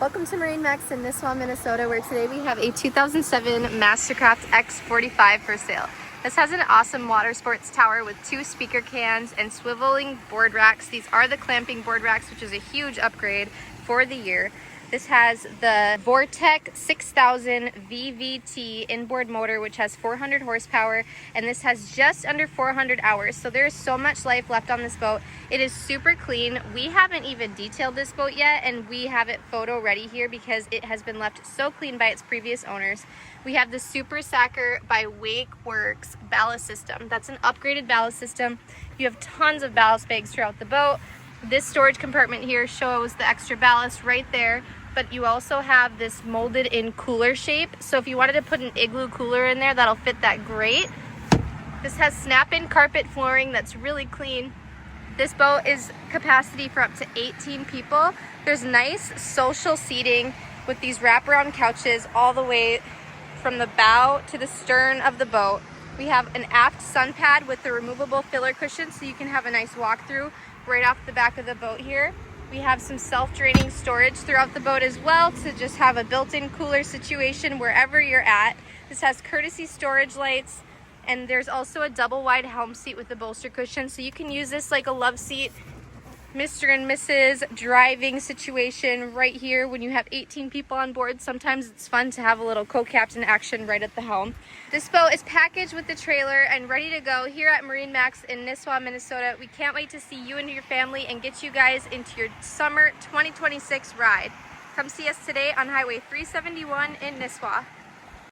Welcome to MarineMax in Nisswa, Minnesota, where today we have a 2007 MasterCraft X45 for sale. This has an awesome water sports tower with 2 speaker cans and swiveling board racks. These are the clamping board racks, which is a huge upgrade for the year. This has the Vortec 6000 VVT inboard motor, which has 400 horsepower, and this has just under 400 hours. So there's so much life left on this boat. It is super clean. We haven't even detailed this boat yet, and we have it photo ready here because it has been left so clean by its previous owners. We have the Super Sacker by WakeWorks ballast system. That's an upgraded ballast system. You have tons of ballast bags throughout the boat. This storage compartment here shows the extra ballast right there, but you also have this molded in cooler shape. So if you wanted to put an igloo cooler in there, that'll fit that great. This has snap-in carpet flooring that's really clean. This boat is capacity for up to 18 people. There's nice social seating with these wraparound couches all the way from the bow to the stern of the boat. We have an aft sun pad with the removable filler cushion so you can have a nice walkthrough right off the back of the boat here. We have some self-draining storage throughout the boat as well to just have a built-in cooler situation wherever you're at. This has courtesy storage lights, and there's also a double wide helm seat with a bolster cushion, so you can use this like a love seat, Mr. and Mrs. driving situation right here. When you have 18 people on board, sometimes it's fun to have a little co-captain action right at the helm. This boat is packaged with the trailer and ready to go here at MarineMax in Nisswa, Minnesota. We can't wait to see you and your family and get you guys into your summer 2026 ride. Come see us today on Highway 371 in Nisswa.